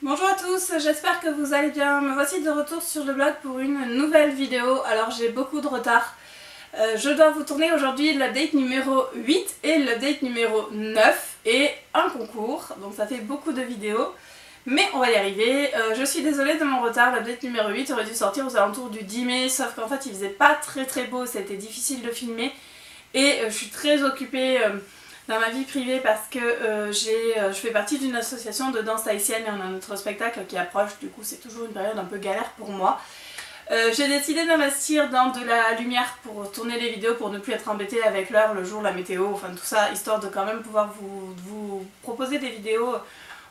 Bonjour à tous, j'espère que vous allez bien. Me voici de retour sur le blog pour une nouvelle vidéo. Alors j'ai beaucoup de retard. Je dois vous tourner aujourd'hui l'update numéro 8 et l'update numéro 9 et un concours. Donc ça fait beaucoup de vidéos. Mais on va y arriver. Je suis désolée de mon retard. L'update numéro 8 aurait dû sortir aux alentours du 10 mai. Sauf qu'en fait il faisait pas très beau. C'était difficile de filmer. Et je suis très occupée dans ma vie privée parce que je fais partie d'une association de danse haïtienne et on a notre spectacle qui approche, du coup c'est toujours une période un peu galère pour moi. J'ai décidé d'investir dans de la lumière pour tourner les vidéos, pour ne plus être embêtée avec l'heure, le jour, la météo, enfin tout ça, histoire de quand même pouvoir vous proposer des vidéos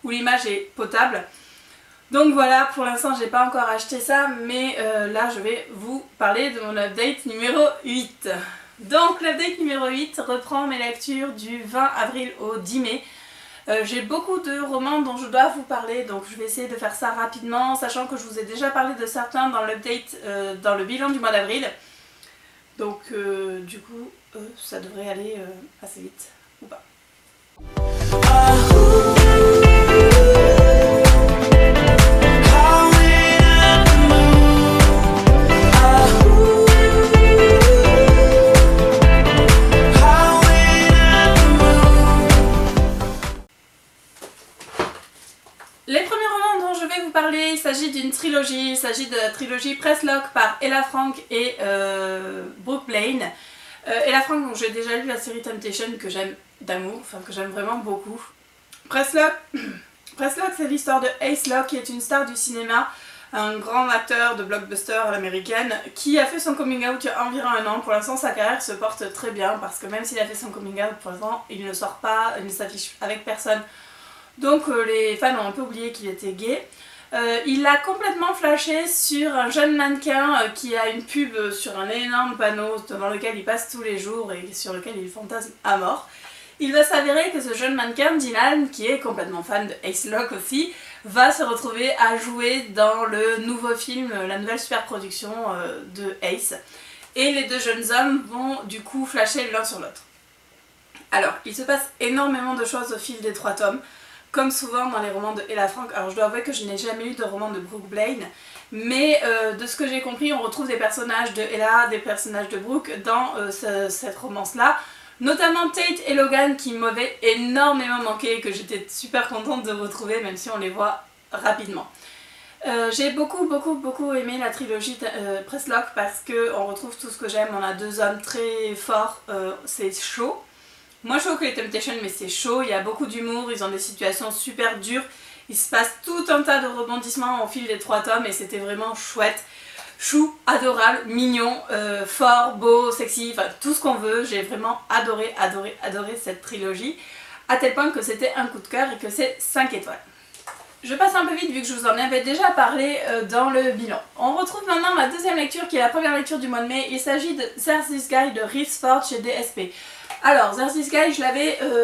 où l'image est potable. Donc voilà, pour l'instant j'ai pas encore acheté ça, mais là je vais vous parler de mon update numéro 8. Donc l'update numéro 8 reprend mes lectures du 20 avril au 10 mai. J'ai beaucoup de romans dont je dois vous parler, donc je vais essayer de faire ça rapidement, sachant que je vous ai déjà parlé de certains dans l'update, dans le bilan du mois d'avril. Donc du coup, ça devrait aller assez vite, ou pas. Il s'agit d'une trilogie, il s'agit de la trilogie Press Lock par Ella Frank et Brooke Blaine. Ella Frank, dont j'ai déjà lu la série Temptation, que j'aime d'amour, enfin que j'aime vraiment beaucoup. Press Lock, c'est l'histoire de Ace Locke, qui est une star du cinéma, un grand acteur de blockbuster à l'américaine, qui a fait son coming out il y a environ un an. Pour l'instant sa carrière se porte très bien, parce que même s'il a fait son coming out, pour l'instant il ne sort pas, il ne s'affiche avec personne. Donc les fans ont un peu oublié qu'il était gay. Il a complètement flashé sur un jeune mannequin qui a une pub sur un énorme panneau devant lequel il passe tous les jours et sur lequel il fantasme à mort. Il va s'avérer que ce jeune mannequin, Dylan, qui est complètement fan de Ace Locke aussi, va se retrouver à jouer dans le nouveau film, la nouvelle super production de Ace. Et les deux jeunes hommes vont du coup flasher l'un sur l'autre. Alors, il se passe énormément de choses au fil des 3 tomes. Comme souvent dans les romans de Ella Frank. Alors je dois avouer que je n'ai jamais lu de roman de Brooke Blaine, mais de ce que j'ai compris, on retrouve des personnages de Ella, des personnages de Brooke dans cette romance-là. Notamment Tate et Logan qui m'avaient énormément manqué et que j'étais super contente de retrouver, même si on les voit rapidement. J'ai beaucoup aimé la trilogie Press Lock parce qu'on retrouve tout ce que j'aime. On a 2 hommes très forts, c'est chaud. Moins chaud que les Temptation, mais c'est chaud, il y a beaucoup d'humour, ils ont des situations super dures. Il se passe tout un tas de rebondissements au fil des 3 tomes et c'était vraiment chouette. Chou, adorable, mignon, fort, beau, sexy, enfin tout ce qu'on veut. J'ai vraiment adoré cette trilogie, à tel point que c'était un coup de cœur et que c'est 5 étoiles. Je passe un peu vite vu que je vous en avais déjà parlé dans le bilan. On retrouve maintenant ma deuxième lecture qui est la première lecture du mois de mai. Il s'agit de There's This Guy de Reeves Ford chez DSP. Alors, There's This Guy,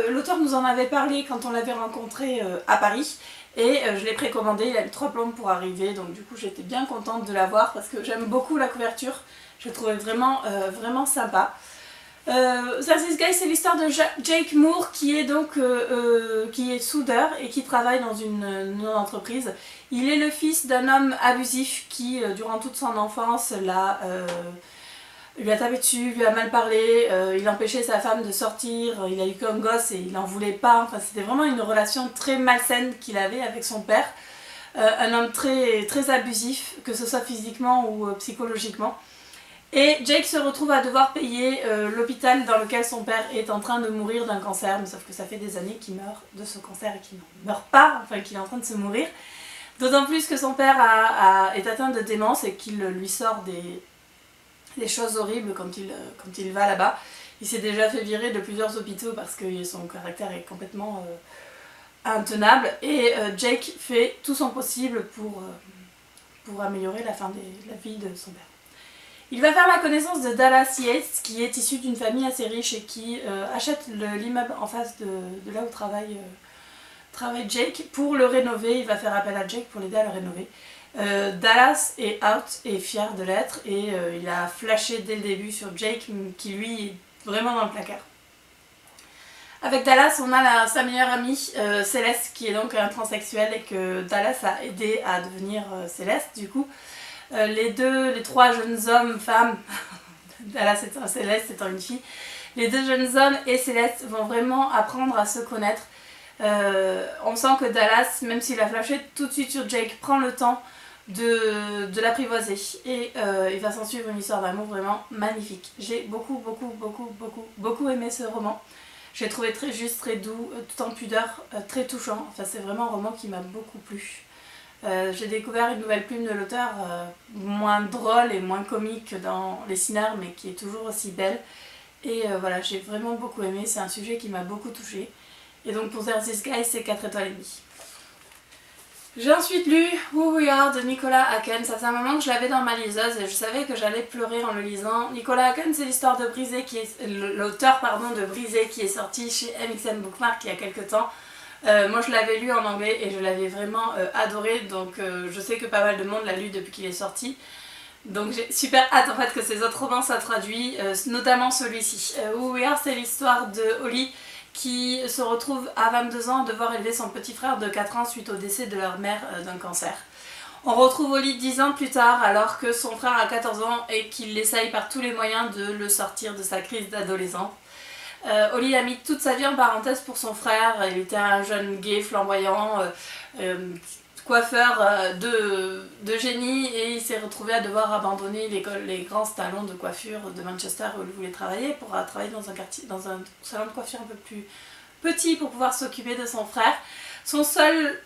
l'auteur nous en avait parlé quand on l'avait rencontré à Paris et je l'ai précommandé, il a eu 3 plombes pour arriver, donc du coup j'étais bien contente de l'avoir parce que j'aime beaucoup la couverture, je la trouvais vraiment sympa. There's This Guy, c'est l'histoire de Jake Moore qui est donc qui est soudeur et qui travaille dans une entreprise. Il est le fils d'un homme abusif qui, durant toute son enfance, lui a tapé dessus, lui a mal parlé, il empêchait sa femme de sortir, il a eu qu'un gosse et il n'en voulait pas. Enfin, c'était vraiment une relation très malsaine qu'il avait avec son père. Un homme très abusif, que ce soit physiquement ou psychologiquement. Et Jake se retrouve à devoir payer l'hôpital dans lequel son père est en train de mourir d'un cancer, mais sauf que ça fait des années qu'il meurt de ce cancer et qu'il ne meurt pas, enfin qu'il est en train de se mourir. D'autant plus que son père est atteint de démence et qu'il lui sort des choses horribles quand il va là-bas. Il s'est déjà fait virer de plusieurs hôpitaux parce que son caractère est complètement intenable et Jake fait tout son possible pour améliorer la vie de son père. Il va faire la connaissance de Dallas Yates qui est issu d'une famille assez riche et qui achète l'immeuble en face de là où travaille Jake pour le rénover. Il va faire appel à Jake pour l'aider à le rénover. Dallas est out et fier de l'être et il a flashé dès le début sur Jake qui lui est vraiment dans le placard. Avec Dallas, on a sa meilleure amie Céleste, qui est donc un transsexuel et que Dallas a aidé à devenir Céleste du coup. Les trois jeunes hommes, femmes, Dallas étant Céleste étant une fille, les deux jeunes hommes et Céleste vont vraiment apprendre à se connaître. On sent que Dallas, même s'il a flashé tout de suite sur Jake, prend le temps de l'apprivoiser et il va s'en suivre une histoire d'amour vraiment magnifique. J'ai beaucoup aimé ce roman. Je l'ai trouvé très juste, très doux, tout en pudeur, très touchant. Enfin, c'est vraiment un roman qui m'a beaucoup plu. J'ai découvert une nouvelle plume de l'auteur, moins drôle et moins comique que dans Les Cinards, mais qui est toujours aussi belle. Et voilà, j'ai vraiment beaucoup aimé, c'est un sujet qui m'a beaucoup touchée. Et donc pour There's This Guy, c'est 4 étoiles et demie. J'ai ensuite lu Who We Are de Nicolas Haken. Ça fait un moment que je l'avais dans ma liseuse et je savais que j'allais pleurer en le lisant. Nicolas Haken, c'est l'histoire de Brisé, l'auteur de Brisé, qui est sorti chez MXN Bookmark il y a quelques temps. Moi je l'avais lu en anglais et je l'avais vraiment adoré, donc je sais que pas mal de monde l'a lu depuis qu'il est sorti. Donc j'ai super hâte en fait que ces autres romans soient traduits, notamment celui-ci. Who We Are, c'est l'histoire de Holly qui se retrouve à 22 ans à devoir élever son petit frère de 4 ans suite au décès de leur mère d'un cancer. On retrouve Holly 10 ans plus tard alors que son frère a 14 ans et qu'il essaye par tous les moyens de le sortir de sa crise d'adolescence. Holly a mis toute sa vie en parenthèse pour son frère. Il était un jeune gay flamboyant, coiffeur de génie, et il s'est retrouvé à devoir abandonner les grands salons de coiffure de Manchester où il voulait travailler pour travailler dans un salon de coiffure un peu plus petit pour pouvoir s'occuper de son frère. Son seul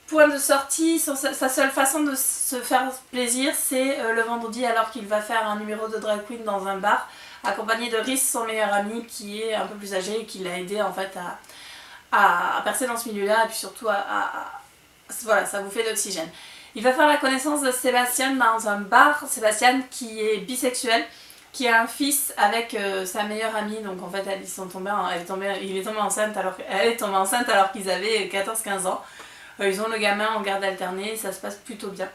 point de sortie, sa seule façon de se faire plaisir, c'est le vendredi alors qu'il va faire un numéro de drag queen dans un bar, accompagné de Rhys, son meilleur ami, qui est un peu plus âgé et qui l'a aidé en fait à percer dans ce milieu-là et puis surtout voilà, ça vous fait d'oxygène. Il va faire la connaissance de Sébastien dans un bar. Sébastien qui est bisexuel, qui a un fils avec sa meilleure amie. Donc en fait elle est tombée enceinte alors qu'ils avaient 14-15 ans. Ils ont le gamin en garde alternée, ça se passe plutôt bien.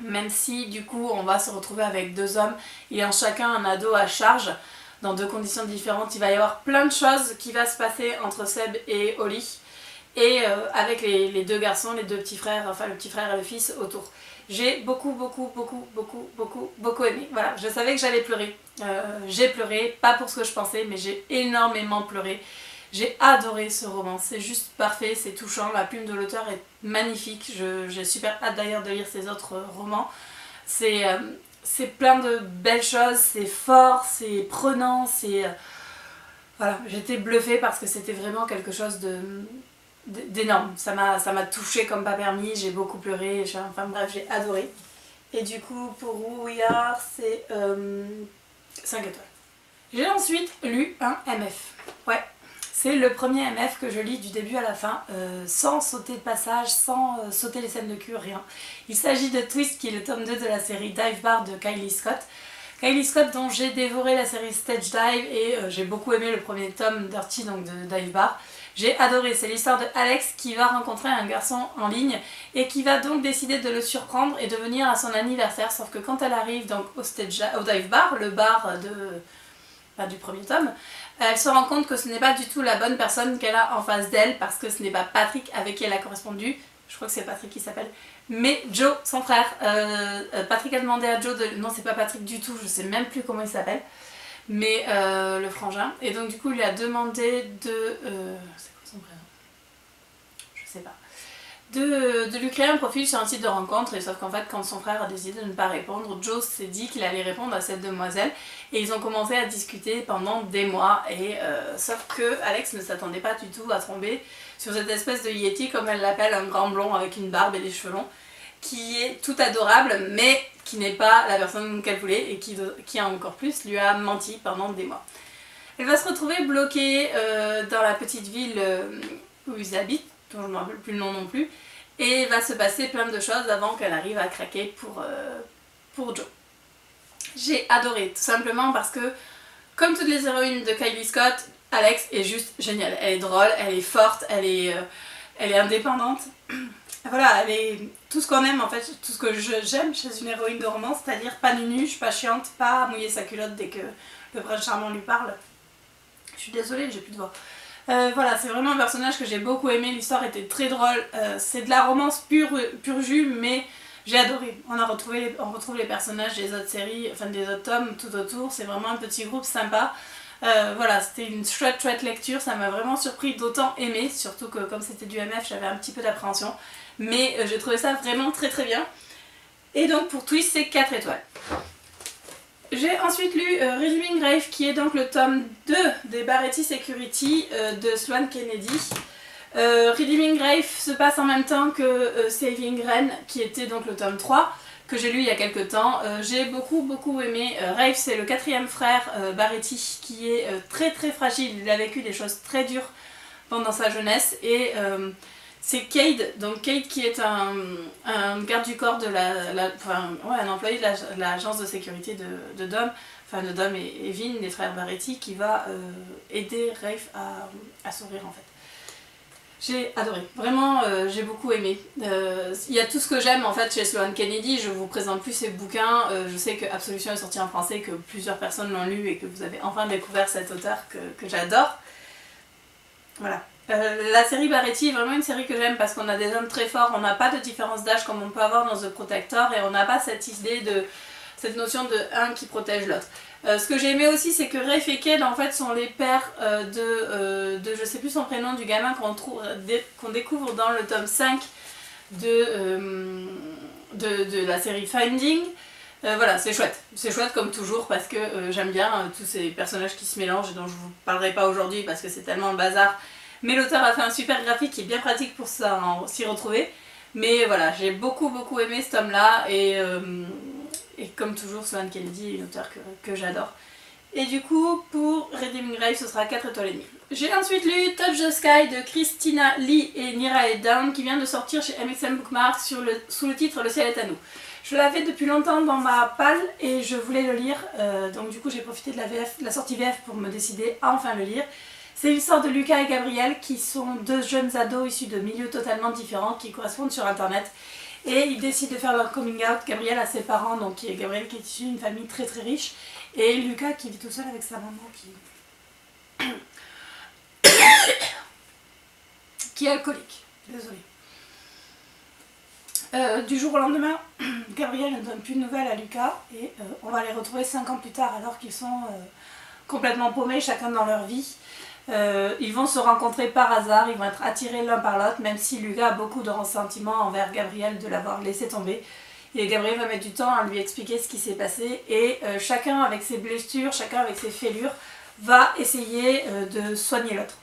Même si du coup on va se retrouver avec deux hommes ayant chacun un ado à charge dans deux conditions différentes. Il va y avoir plein de choses qui va se passer entre Seb et Holly. Et avec les deux garçons, les deux petits frères, enfin le petit frère et le fils autour. J'ai beaucoup aimé. Voilà, je savais que j'allais pleurer. J'ai pleuré, pas pour ce que je pensais, mais j'ai énormément pleuré. J'ai adoré ce roman, c'est juste parfait, c'est touchant, la plume de l'auteur est magnifique. J'ai super hâte d'ailleurs de lire ses autres romans. C'est plein de belles choses, c'est fort, c'est prenant, voilà, j'étais bluffée parce que c'était vraiment quelque chose d'énorme. Ça m'a touchée comme pas permis, j'ai beaucoup pleuré, enfin bref, j'ai adoré. Et du coup, pour Who We Are, c'est 5 étoiles. J'ai ensuite lu un MF. Ouais, c'est le premier MF que je lis du début à la fin, sans sauter de passage, sans sauter les scènes de cul, rien. Il s'agit de Twist, qui est le tome 2 de la série Dive Bar de Kylie Scott. Kylie Scott, dont j'ai dévoré la série Stage Dive et j'ai beaucoup aimé le premier tome Dirty, donc de Dive Bar. J'ai adoré, c'est l'histoire de Alex qui va rencontrer un garçon en ligne et qui va donc décider de le surprendre et de venir à son anniversaire. Sauf que quand elle arrive donc au Dive Bar, le bar du premier tome, elle se rend compte que ce n'est pas du tout la bonne personne qu'elle a en face d'elle, parce que ce n'est pas Patrick avec qui elle a correspondu, je crois que c'est Patrick qui s'appelle, mais Joe, son frère. Patrick a demandé à Joe de... Non, c'est pas Patrick du tout, je sais même plus comment il s'appelle, mais le frangin. Et donc du coup il lui a demandé de... c'est quoi son prénom? Je sais pas. De lui créer un profil sur un site de rencontre, et sauf qu'en fait quand son frère a décidé de ne pas répondre, Joe s'est dit qu'il allait répondre à cette demoiselle et ils ont commencé à discuter pendant des mois, et sauf que Alex ne s'attendait pas du tout à tomber sur cette espèce de Yeti, comme elle l'appelle, un grand blond avec une barbe et des cheveux longs, qui est tout adorable mais qui n'est pas la personne qu'elle voulait et qui encore plus lui a menti pendant des mois. Elle va se retrouver bloquée dans la petite ville où ils habitent, dont je ne me rappelle plus le nom non plus, et il va se passer plein de choses avant qu'elle arrive à craquer pour Joe. J'ai adoré, tout simplement parce que, comme toutes les héroïnes de Kylie Scott, Alex est juste géniale. Elle est drôle, elle est forte, elle est indépendante. Voilà, elle est tout ce qu'on aime en fait, tout ce que j'aime chez une héroïne de roman, c'est-à-dire pas nunuche, pas chiante, pas mouiller sa culotte dès que le prince charmant lui parle. Je suis désolée, j'ai plus de voix. Voilà, c'est vraiment un personnage que j'ai beaucoup aimé, l'histoire était très drôle, c'est de la romance pur jus, mais j'ai adoré. On retrouve les personnages des autres séries, enfin des autres tomes tout autour, c'est vraiment un petit groupe sympa. Voilà, c'était une chouette lecture, ça m'a vraiment surpris d'autant aimer, surtout que comme c'était du MF, j'avais un petit peu d'appréhension, mais j'ai trouvé ça vraiment très bien. Et donc pour Twist, c'est 4 étoiles. J'ai ensuite lu Redeeming Grave, qui est donc le tome 2 des Baretti Security de Sloane Kennedy. Redeeming Grave se passe en même temps que Saving Ren, qui était donc le tome 3, que j'ai lu il y a quelques temps. J'ai beaucoup aimé. Rafe, c'est le 4e frère Baretti, qui est très fragile. Il a vécu des choses très dures pendant sa jeunesse, et c'est Cade, donc Cade qui est un garde du corps de un employé de l'agence de sécurité de Dom, enfin de Dom et Vin, les frères Baretti, qui va aider Rafe à s'ouvrir en fait. J'ai adoré, vraiment j'ai beaucoup aimé. Il y a tout ce que j'aime en fait chez Sloane Kennedy, je vous présente plus ses bouquins, je sais que Absolution est sorti en français, que plusieurs personnes l'ont lu et que vous avez enfin découvert cet auteur que j'adore. Voilà. La série Baretti est vraiment une série que j'aime parce qu'on a des hommes très forts, on n'a pas de différence d'âge comme on peut avoir dans The Protector, et on n'a pas cette idée cette notion de un qui protège l'autre. Ce que j'ai aimé aussi, c'est que Rafe et Cade en fait sont les pères de je sais plus son prénom, du gamin qu'on découvre dans le tome 5 de la série Finding. Voilà, c'est chouette comme toujours parce que j'aime bien tous ces personnages qui se mélangent et dont je vous parlerai pas aujourd'hui parce que c'est tellement le bazar. Mais l'auteur a fait un super graphique qui est bien pratique pour s'y retrouver. Mais voilà, j'ai beaucoup aimé ce tome-là, et comme toujours, Sloane Kennedy est une auteure que j'adore. Et du coup, pour Redeeming Grave, ce sera 4 étoiles et demie. J'ai ensuite lu Touch the Sky de Christina Lee et Nira Down, qui vient de sortir chez MXM Bookmark sous le titre Le ciel est à nous. Je l'avais depuis longtemps dans ma palle et je voulais le lire, donc du coup j'ai profité de la sortie VF pour me décider à enfin le lire. C'est l'histoire de Lucas et Gabriel, qui sont deux jeunes ados issus de milieux totalement différents, qui correspondent sur internet, et ils décident de faire leur coming out. Gabriel a ses parents, donc Gabriel qui est issu d'une famille très riche, et Lucas qui vit tout seul avec sa maman qui est alcoolique. Désolée. Du jour au lendemain, Gabriel ne donne plus de nouvelles à Lucas, et on va les retrouver 5 ans plus tard alors qu'ils sont complètement paumés, chacun dans leur vie. Ils vont se rencontrer par hasard, ils vont être attirés l'un par l'autre, même si Lucas a beaucoup de ressentiment envers Gabriel de l'avoir laissé tomber. Et Gabriel va mettre du temps à lui expliquer ce qui s'est passé, et chacun avec ses blessures, chacun avec ses fêlures, va essayer de soigner l'autre.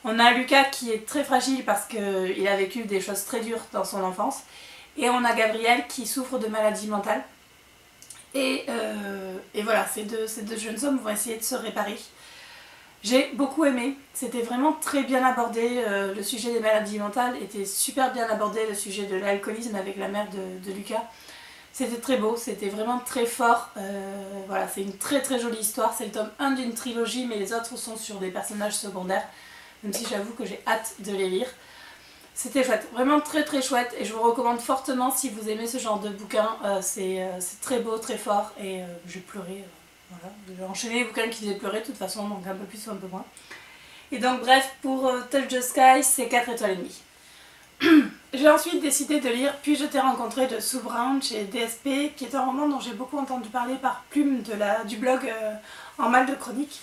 On a Lucas qui est très fragile parce qu'il a vécu des choses très dures dans son enfance, et on a Gabriel qui souffre de maladie mentale. Et voilà, ces deux jeunes hommes vont essayer de se réparer. J'ai beaucoup aimé, c'était vraiment très bien abordé, le sujet des maladies mentales était super bien abordé, le sujet de l'alcoolisme avec la mère de Lucas. C'était très beau, c'était vraiment très fort, voilà, c'est une très jolie histoire, c'est le tome 1 d'une trilogie, mais les autres sont sur des personnages secondaires, même si j'avoue que j'ai hâte de les lire. C'était chouette, vraiment très chouette, et je vous recommande fortement si vous aimez ce genre de bouquin, c'est très beau, très fort, et j'ai pleuré. Voilà, j'ai enchaîné les bouquins qui faisaient pleurer de toute façon, donc un peu plus ou un peu moins. Et donc bref, pour Touch the Sky, c'est 4 étoiles et demie. J'ai ensuite décidé de lire Puis je t'ai rencontré de Sue Brown chez DSP, qui est un roman dont j'ai beaucoup entendu parler par Plume du blog En mal de chronique.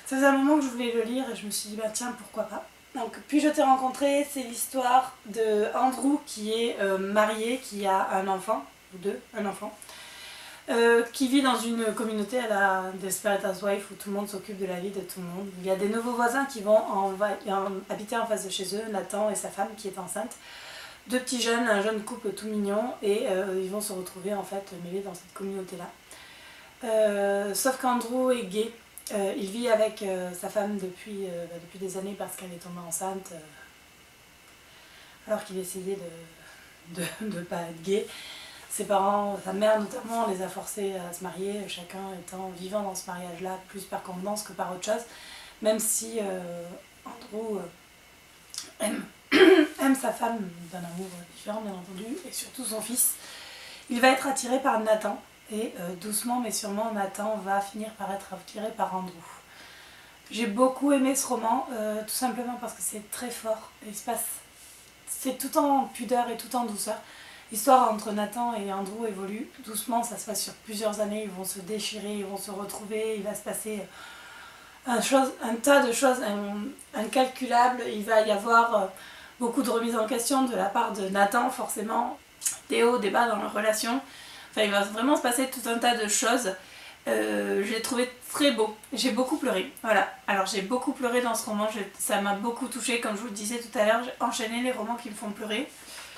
Ça faisait un moment que je voulais le lire et je me suis dit bah tiens, pourquoi pas. Donc Puis je t'ai rencontré, c'est l'histoire de Andrew qui est marié, qui a un enfant, ou deux, un enfant. Qui vit dans une communauté à la Desperate Housewives où tout le monde s'occupe de la vie de tout le monde. Il y a des nouveaux voisins qui vont habiter en face de chez eux, Nathan et sa femme qui est enceinte. Deux petits jeunes, un jeune couple tout mignon, et ils vont se retrouver en fait mêlés dans cette communauté-là. Sauf qu'Andrew est gay. Il vit avec sa femme depuis des années parce qu'elle est tombée enceinte alors qu'il essayait de ne pas être gay. Ses parents, sa mère notamment, les a forcés à se marier, chacun étant vivant dans ce mariage-là, plus par convenance que par autre chose, même si Andrew aime sa femme d'un amour différent bien entendu, et surtout son fils. Il va être attiré par Nathan, et doucement mais sûrement Nathan va finir par être attiré par Andrew. J'ai beaucoup aimé ce roman, tout simplement parce que c'est très fort. Il se passe, c'est tout en pudeur et tout en douceur. L'histoire entre Nathan et Andrew évolue doucement, ça se passe sur plusieurs années, ils vont se déchirer, ils vont se retrouver, il va se passer un tas de choses incalculables. Il va y avoir beaucoup de remises en question de la part de Nathan, forcément, des hauts, des bas dans leur relation. Enfin, il va vraiment se passer tout un tas de choses. Je l'ai trouvé très beau, j'ai beaucoup pleuré, voilà. Alors j'ai beaucoup pleuré dans ce roman, ça m'a beaucoup touchée, comme je vous le disais tout à l'heure, j'ai enchaîné les romans qui me font pleurer.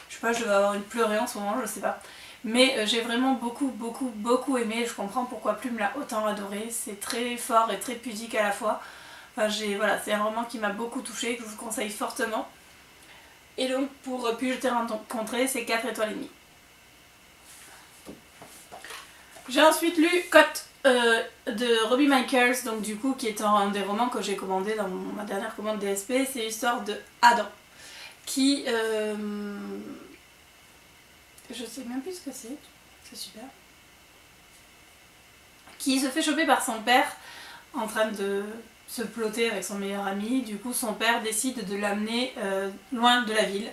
Je sais pas, je vais avoir une pleurée en ce moment, je sais pas. Mais j'ai vraiment beaucoup aimé, je comprends pourquoi Plume l'a autant adoré, c'est très fort et très pudique à la fois. Enfin, voilà, c'est un roman qui m'a beaucoup touchée, que je vous conseille fortement. Et donc pour Puis je t'ai rencontré, c'est 4 étoiles et demie. J'ai ensuite lu Cote de Robbie Michaels, donc du coup qui est un des romans que j'ai commandé dans ma dernière commande DSP. C'est l'histoire de Adam qui je sais même plus ce que c'est super, qui se fait choper par son père en train de se ploter avec son meilleur ami. Du coup son père décide de l'amener loin de la ville.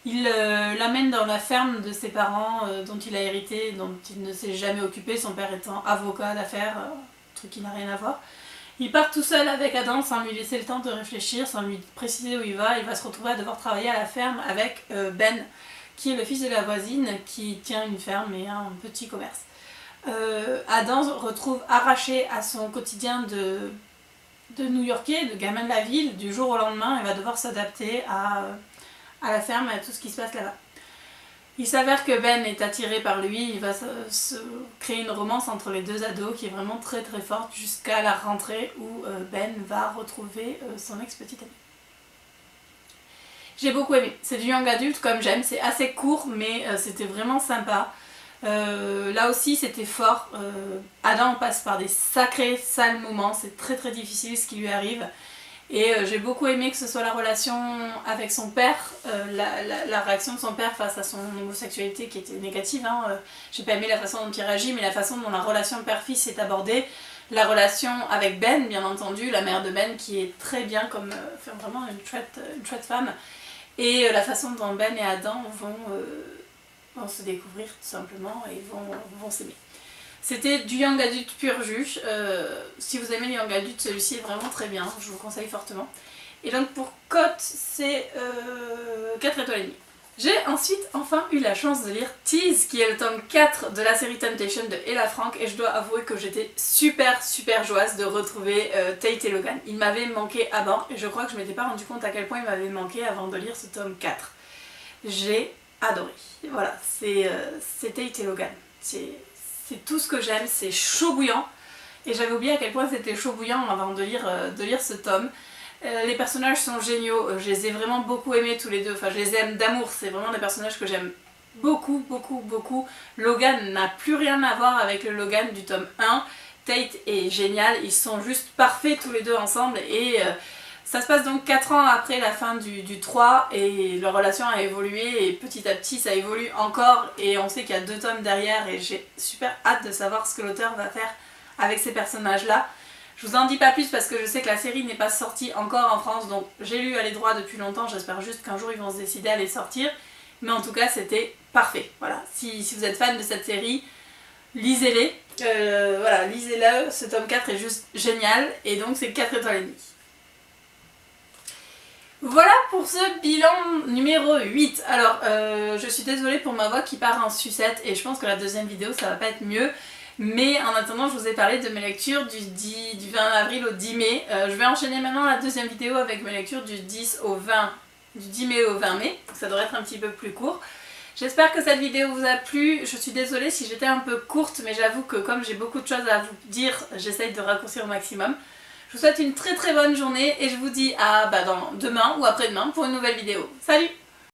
Il l'amène dans la ferme de ses parents dont il a hérité, dont il ne s'est jamais occupé, son père étant avocat d'affaires, truc qui n'a rien à voir. Il part tout seul avec Adam sans lui laisser le temps de réfléchir, sans lui préciser où il va se retrouver à devoir travailler à la ferme avec Ben, qui est le fils de la voisine, qui tient une ferme et un petit commerce. Adam se retrouve arraché à son quotidien de New-Yorkais, de gamin de la ville, du jour au lendemain, et va devoir s'adapter à la ferme et à tout ce qui se passe là-bas. Il s'avère que Ben est attiré par lui, il va se créer une romance entre les deux ados qui est vraiment très très forte jusqu'à la rentrée où Ben va retrouver son ex-petite amie. J'ai beaucoup aimé, c'est du young adulte comme j'aime, c'est assez court mais c'était vraiment sympa. Là aussi c'était fort, Adam passe par des sacrés sales moments, c'est très très difficile ce qui lui arrive. Et j'ai beaucoup aimé que ce soit la relation avec son père, la réaction de son père face à son homosexualité qui était négative. J'ai pas aimé la façon dont il réagit, mais la façon dont la relation père-fils est abordée. La relation avec Ben, bien entendu, la mère de Ben qui est très bien, comme vraiment une chouette femme. Et la façon dont Ben et Adam vont se découvrir tout simplement et vont s'aimer. C'était du young adulte pur jus. Si vous aimez le young adulte, celui-ci est vraiment très bien, je vous conseille fortement. Et donc pour Cote, c'est 4 étoiles et demie. J'ai ensuite enfin eu la chance de lire Tease, qui est le tome 4 de la série Temptation de Ella Frank, et je dois avouer que j'étais super joyeuse de retrouver Tate et Logan. Il m'avait manqué avant, et je crois que je m'étais pas rendu compte à quel point il m'avait manqué avant de lire ce tome 4. J'ai adoré. Voilà, c'est Tate et Logan. C'est tout ce que j'aime, c'est chaud bouillant. Et j'avais oublié à quel point c'était chaud bouillant avant de lire ce tome. Les personnages sont géniaux, je les ai vraiment beaucoup aimés tous les deux. Enfin, je les aime d'amour, c'est vraiment des personnages que j'aime beaucoup. Logan n'a plus rien à voir avec le Logan du tome 1. Tate est génial, ils sont juste parfaits tous les deux ensemble. Et ça se passe donc 4 ans après la fin du 3 et leur relation a évolué et petit à petit ça évolue encore et on sait qu'il y a 2 tomes derrière et j'ai super hâte de savoir ce que l'auteur va faire avec ces personnages là. Je vous en dis pas plus parce que je sais que la série n'est pas sortie encore en France, donc j'ai lu à les droits depuis longtemps, j'espère juste qu'un jour ils vont se décider à les sortir, mais en tout cas c'était parfait. Voilà, si vous êtes fan de cette série, lisez-les, voilà, lisez-le, ce tome 4 est juste génial et donc c'est 4 étoiles et demie. Voilà pour ce bilan numéro 8. Alors, je suis désolée pour ma voix qui part en sucette et je pense que la deuxième vidéo ça va pas être mieux. Mais en attendant, je vous ai parlé de mes lectures du 20 avril au 10 mai. Je vais enchaîner maintenant la deuxième vidéo avec mes lectures du 10 mai au 20 mai. Ça devrait être un petit peu plus court. J'espère que cette vidéo vous a plu. Je suis désolée si j'étais un peu courte, mais j'avoue que comme j'ai beaucoup de choses à vous dire, j'essaye de raccourcir au maximum. Je vous souhaite une très bonne journée et je vous dis à demain ou après-demain pour une nouvelle vidéo. Salut!